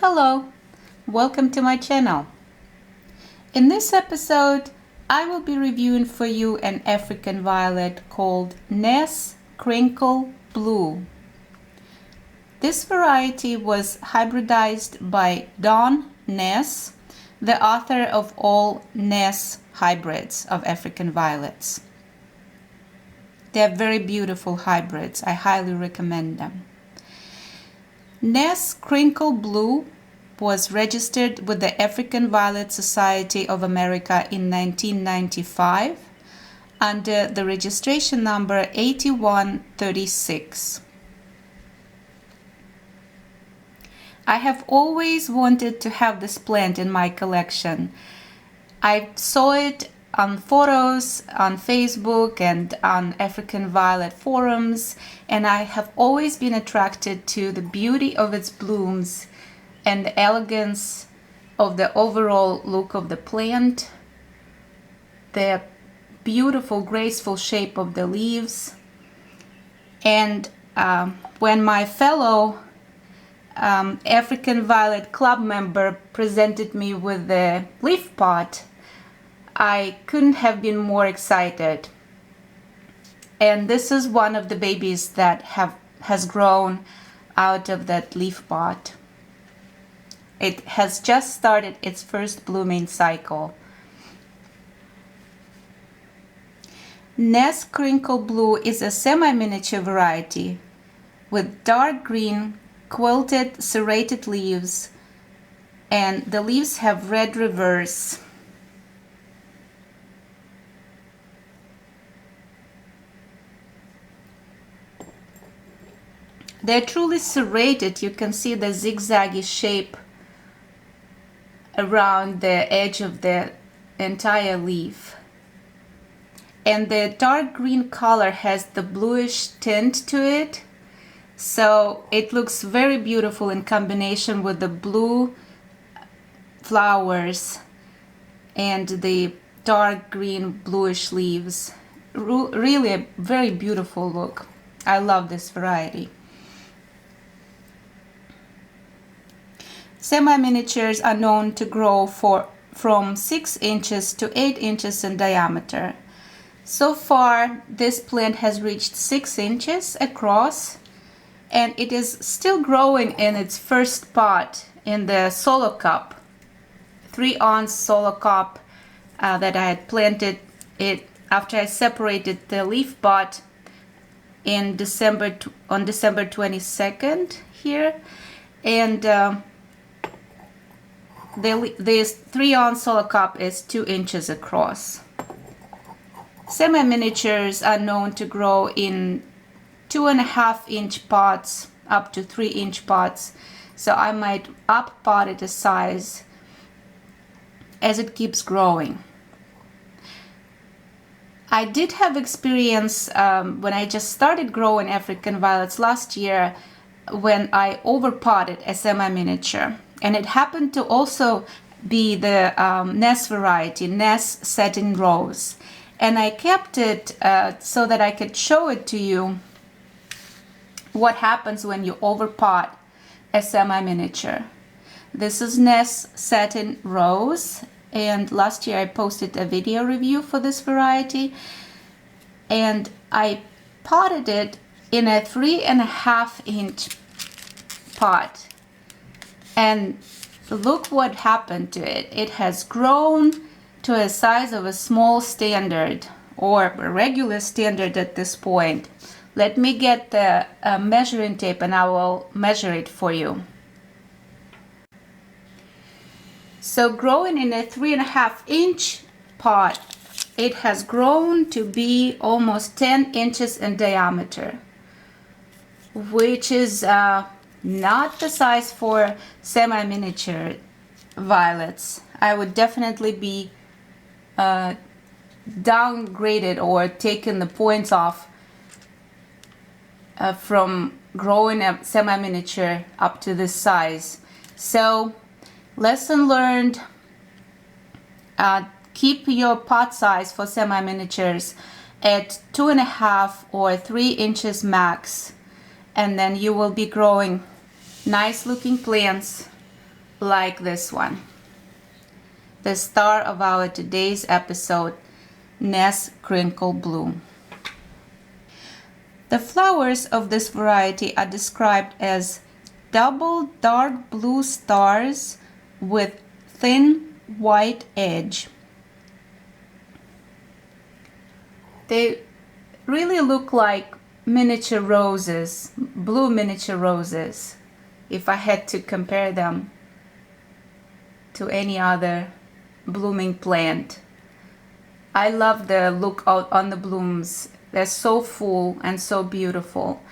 Hello, welcome to my channel. In this episode, I will be reviewing for you an African violet called Ness Crinkle Blue. This variety was hybridized by Don Ness, the author of all Ness hybrids of African violets. They are very beautiful hybrids. I highly recommend them. Ness Crinkle Blue was registered with the African Violet Society of America in 1995 under the registration number 8136. I have always wanted to have this plant in my collection. I saw it on photos on Facebook and on African Violet forums, and I have always been attracted to the beauty of its blooms and the elegance of the overall look of the plant, the beautiful graceful shape of the leaves. And when my fellow African Violet Club member presented me with the leaf pot, I couldn't have been more excited. And this is one of the babies that has grown out of that leaf pot. It has just started its first blooming cycle. Ness Crinkle Blue is a semi-miniature variety with dark green quilted serrated leaves, and the leaves have red reverse. They're truly serrated. You can see the zigzaggy shape around the edge of the entire leaf. And the dark green color has the bluish tint to it. So it looks very beautiful in combination with the blue flowers and the dark green bluish leaves. Really a very beautiful look. I love this variety. Semi-miniatures are known to grow from 6 inches to 8 inches in diameter. So far, this plant has reached 6 inches across, and it is still growing in its first pot in the solo cup, 3-ounce solo cup that I had planted it after I separated the leaf pot in on December 22nd here. And this 3-ounce solo cup is 2 inches across. Semi-miniatures are known to grow in 2.5-inch pots up to 3-inch pots, so I might up pot it a size as it keeps growing. I did have experience when I just started growing African violets last year when I overpotted a semi-miniature. And it happened to also be the Ness variety, Ness Satin Rose. And I kept it so that I could show it to you what happens when you overpot a semi-miniature. This is Ness Satin Rose, and last year I posted a video review for this variety. And I potted it in a 3.5-inch pot. And look what happened to it. It has grown to a size of a small standard, or a regular standard at this point. Let me get the measuring tape and I will measure it for you. So growing in a 3.5-inch pot, it has grown to be almost 10 inches in diameter, which is not the size for semi-miniature violets. I would definitely be downgraded or taken the points off from growing a semi-miniature up to this size. So lesson learned, keep your pot size for semi-miniatures at 2.5 or 3 inches max, and then you will be growing nice looking plants like this one, the star of our today's episode, Ness Crinkle Blue. The flowers of this variety are described as double dark blue stars with thin white edge. They really look like miniature roses, blue miniature roses, if I had to compare them to any other blooming plant. I love the look out on the blooms. They're so full and so beautiful.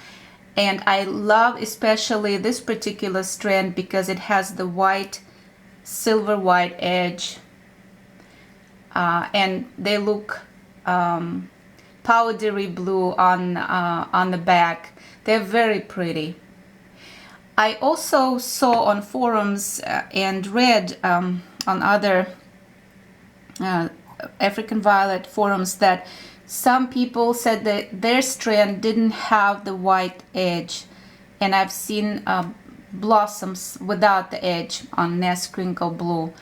And I love especially this particular strand because it has the white, silver white edge. And they look powdery blue on the back. They're very pretty. I also saw on forums and read on other African violet forums that some people said that their strand didn't have the white edge, and I've seen blossoms without the edge on Ness Crinkle Blue.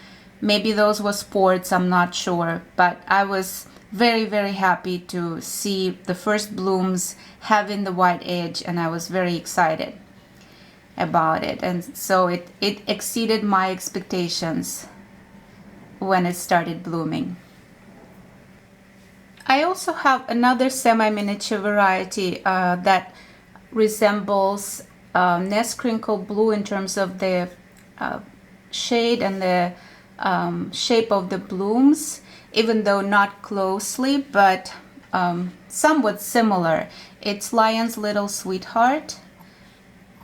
Maybe those were sports, I'm not sure, but I was very, very happy to see the first blooms having the white edge, and I was very excited about it. And so it exceeded my expectations when it started blooming. I also have another semi-miniature variety that resembles Ness Crinkle Blue in terms of the shade and the shape of the blooms, even though not closely, but somewhat similar. It's Lion's Little Sweetheart,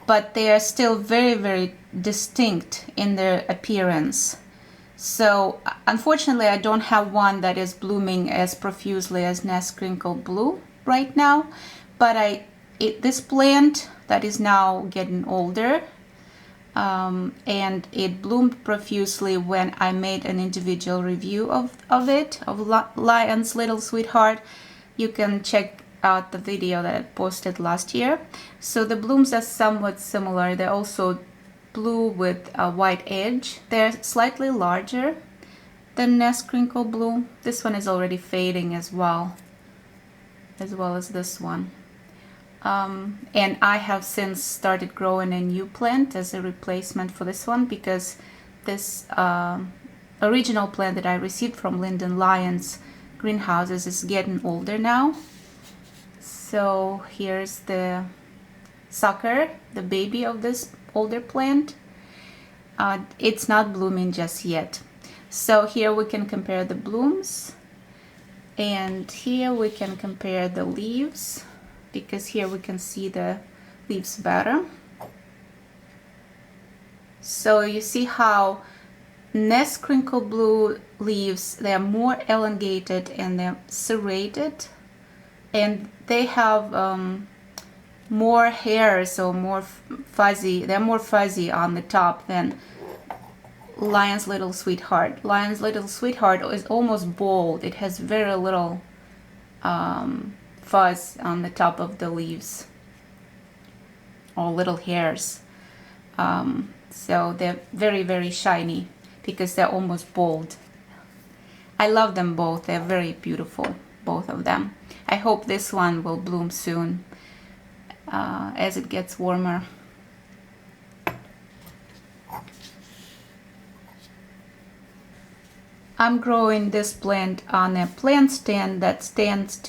but they are still very, very distinct in their appearance. So unfortunately, I don't have one that is blooming as profusely as Ness Crinkle Blue right now, but this plant that is now getting older, and it bloomed profusely when I made an individual review of Lion's Little Sweetheart. You can check out the video that I posted last year. So the blooms are somewhat similar. They're also blue with a white edge. They're slightly larger than Ness Crinkle Blue. This one is already fading as well as this one. And I have since started growing a new plant as a replacement for this one, because this original plant that I received from Linden Lyons greenhouses is getting older now. So here's the sucker, the baby of this older plant. It's not blooming just yet. So here we can compare the blooms, and here we can compare the leaves, because here we can see the leaves better. So you see how Ness Crinkle Blue leaves, they're more elongated and they're serrated, and they have more hairs, so more fuzzy. They're more fuzzy on the top than Lion's Little Sweetheart. Lion's Little Sweetheart is almost bald. It has very little fuzz on the top of the leaves, or little hairs. So they're very, very shiny because they're almost bald. I love them both. They're very beautiful, both of them. I hope this one will bloom soon as it gets warmer. I'm growing this plant on a plant stand that stands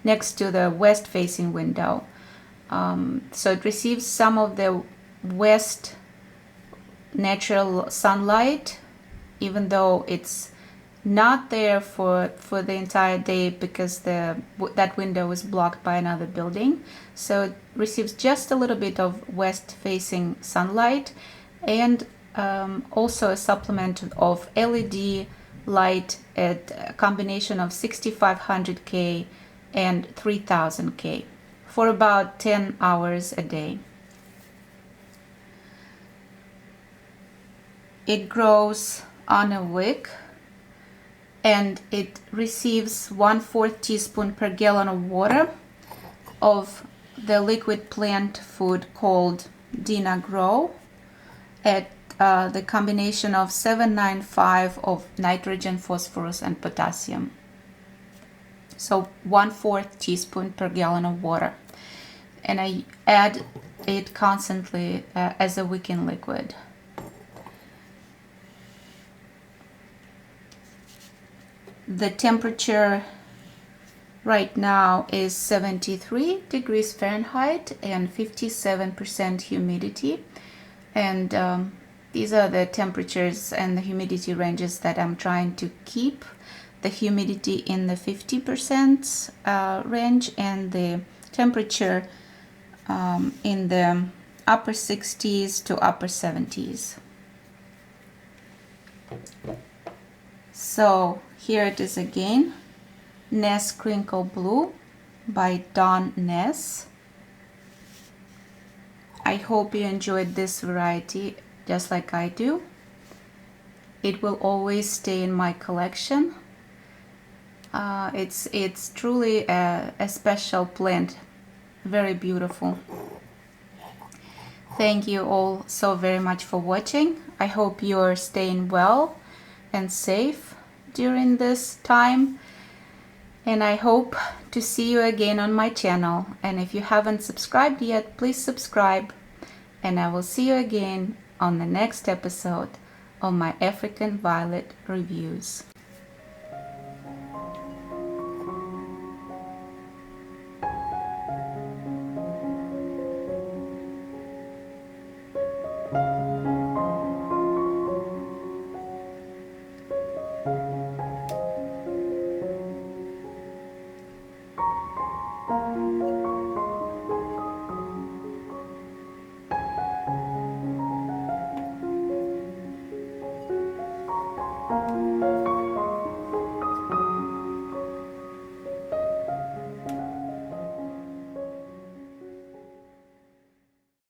next to the west-facing window. So it receives some of the west natural sunlight, even though it's not there for the entire day because that window is blocked by another building. So it receives just a little bit of west-facing sunlight, and also a supplement of LED light at a combination of 6500K and 3000K for about 10 hours a day. It grows on a wick, and it receives 1/4 teaspoon per gallon of water of the liquid plant food called Dina Grow at the combination of 795 of nitrogen, phosphorus, and potassium. So 1/4 teaspoon per gallon of water. And I add it constantly as a wicking liquid. The temperature right now is 73 degrees Fahrenheit and 57% humidity. And these are the temperatures and the humidity ranges that I'm trying to keep. The humidity in the 50% range, and the temperature in the upper 60s to upper 70s. So here it is again, Ness Crinkle Blue by Ness. I hope you enjoyed this variety just like I do. It will always stay in my collection. It's truly a special plant, very beautiful. Thank you all so very much for watching. I hope you're staying well and safe during this time, and I hope to see you again on my channel. And if you haven't subscribed yet, please subscribe, and I will see you again on the next episode of my African Violet reviews.